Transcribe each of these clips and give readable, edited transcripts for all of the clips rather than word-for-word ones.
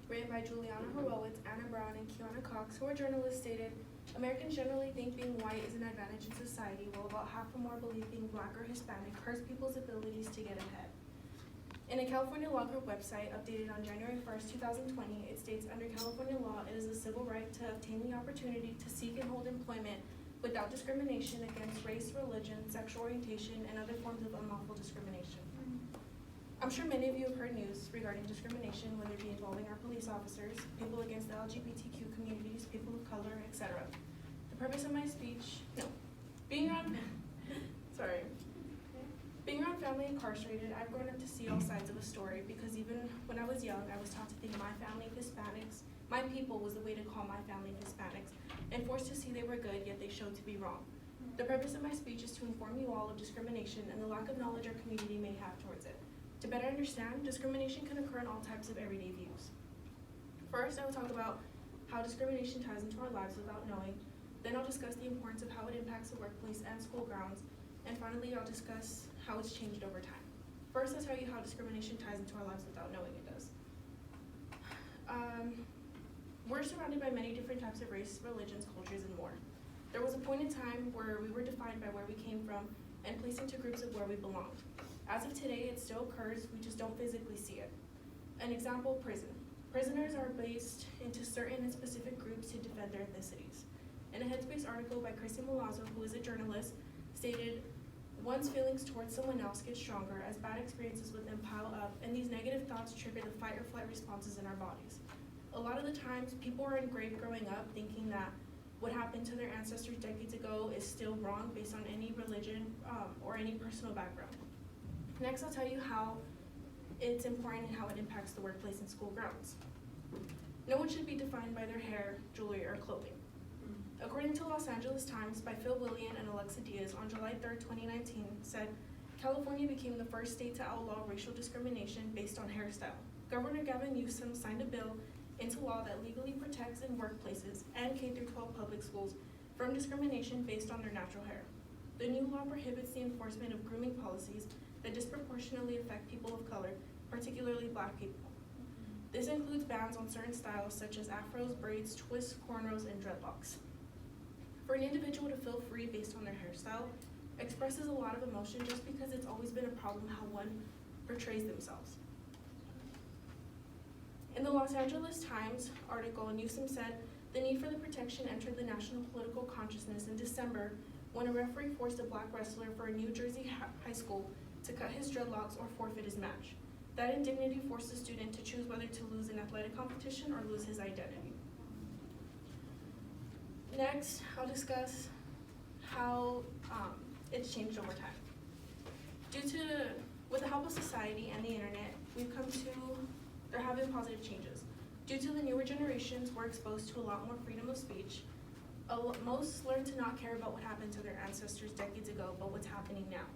written by Juliana Horowitz, Anna Brown, and Kiana Cox, who are journalists, stated, Americans generally think being white is an advantage in society, while about half or more believe being black or Hispanic hurts people's abilities to get ahead. In a California law group website updated on January 1st, 2020, it states, under California law, it is a civil right to obtain the opportunity to seek and hold employment without discrimination against race, religion, sexual orientation, and other forms of unlawful discrimination. I'm sure many of you have heard news regarding discrimination, whether it be involving our police officers, people against the LGBTQ communities, people of color, etc. The purpose of my speech, being around family incarcerated, I've grown up to see all sides of a story, because even when I was young, I was taught to think my family of Hispanics, my people, was the way to call my family of Hispanics, and forced to see they were good, yet they showed to be wrong. The purpose of my speech is to inform you all of discrimination and the lack of knowledge our community may have towards it. To better understand, discrimination can occur in all types of everyday views. First, I will talk about how discrimination ties into our lives without knowing. Then I'll discuss the importance of how it impacts the workplace and school grounds. And finally, I'll discuss how it's changed over time. First, I'll tell you how discrimination ties into our lives without knowing it does. We're surrounded by many different types of race, religions, cultures, and more. There was a point in time where we were defined by where we came from and placed into groups of where we belonged. As of today, it still occurs, we just don't physically see it. An example, prison. Prisoners are based into certain and specific groups to defend their ethnicities. In a Headspace article by Chrissy Malazzo, who is a journalist, stated, one's feelings towards someone else get stronger as bad experiences with them pile up, and these negative thoughts trigger the fight or flight responses in our bodies. A lot of the times, people are engraved growing up thinking that what happened to their ancestors decades ago is still wrong based on any religion or any personal background. Next, I'll tell you how it's important and how it impacts the workplace and school grounds. No one should be defined by their hair, jewelry, or clothing. According to Los Angeles Times by Phil Willian and Alexa Diaz on July 3rd, 2019, said, California became the first state to outlaw racial discrimination based on hairstyle. Governor Gavin Newsom signed a bill into law that legally protects in workplaces and K-12 public schools from discrimination based on their natural hair. The new law prohibits the enforcement of grooming policies that disproportionately affect people of color, particularly Black people. This includes bans on certain styles such as afros, braids, twists, cornrows, and dreadlocks. For an individual to feel free based on their hairstyle expresses a lot of emotion just because it's always been a problem how one portrays themselves. In the Los Angeles Times article, Newsom said the need for the protection entered the national political consciousness in December when a referee forced a Black wrestler for a New Jersey high school to cut his dreadlocks or forfeit his match. That indignity forced the student to choose whether to lose an athletic competition or lose his identity. Next, I'll discuss how it's changed over time. With the help of society and the internet, there have been positive changes. Due to the newer generations, we're exposed to a lot more freedom of speech. Most learn to not care about what happened to their ancestors decades ago, but what's happening now.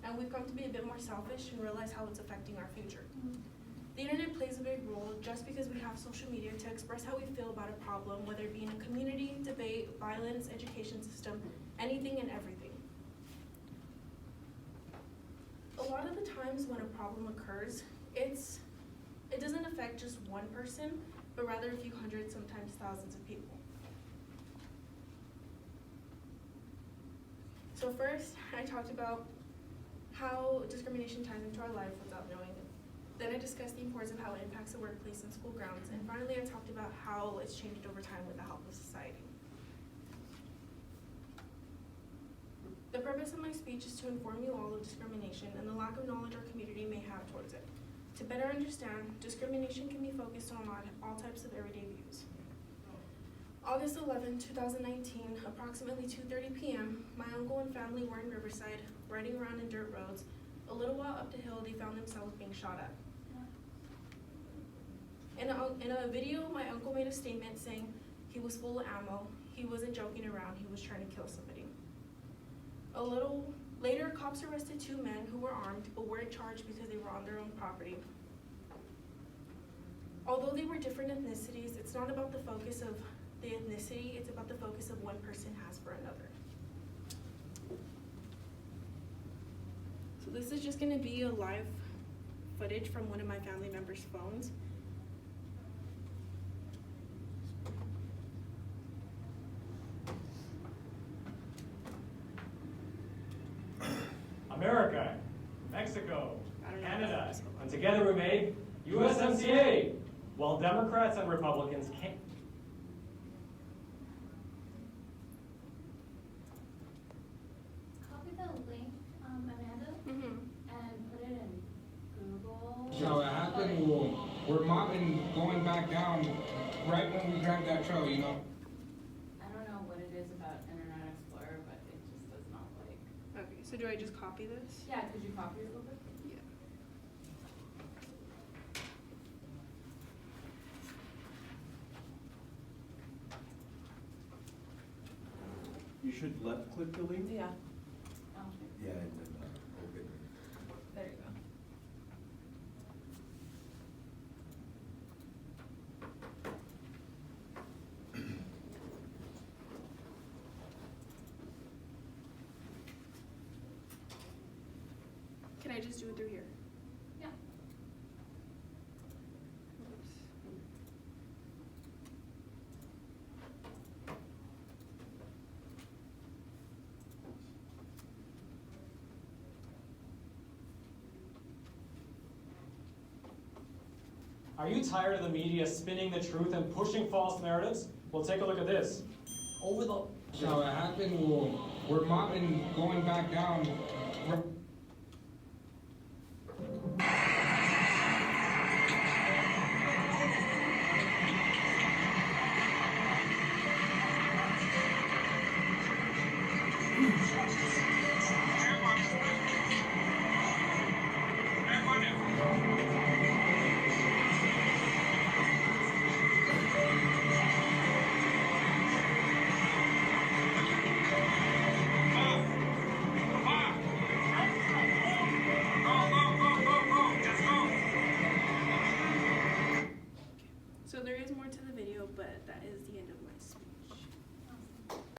And we've come to be a bit more selfish and realize how it's affecting our future. The internet plays a big role just because we have social media to express how we feel about a problem, whether it be in a community, debate, violence, education system, anything and everything. A lot of the times when a problem occurs, it doesn't affect just one person, but rather a few hundred, sometimes thousands of people. So first, I talked about how discrimination ties into our life without knowing it. Then I discussed the importance of how it impacts the workplace and school grounds. And finally, I talked about how it's changed over time with the help of society. The purpose of my speech is to inform you all of discrimination and the lack of knowledge our community may have towards it. To better understand, discrimination can be focused on all types of everyday views. August 11, 2019, approximately 2:30 p.m., my uncle and family were in Riverside, riding around in dirt roads. A little while up the hill, they found themselves being shot at. In a video, my uncle made a statement saying he was full of ammo, he wasn't joking around, he was trying to kill somebody. A little later, cops arrested 2 men who were armed but weren't charged because they were on their own property. Although they were different ethnicities, it's not about the focus of the ethnicity, it's about the focus of one person has for another. So this is just gonna be a live footage from one of my family members' phones. who made USMCA, while Democrats and Republicans can't. Copy the link, Amanda, and put it in Google. So it happened, we're mopping going back down right when we grabbed that trail, you know. I don't know what it is about Internet Explorer, but it just does not like. Okay, so do I just copy this? Yeah, could you copy it real quick? Yeah. You should left click the link. Yeah. Oh, Yeah, and then open. there you go. Can I just do it through here? Yeah. Oops. Are you tired of the media spinning the truth and pushing false narratives? Well, take a look at this. Over the... So it happened, we're mopping going back down. So there is more to the video, but that is the end of my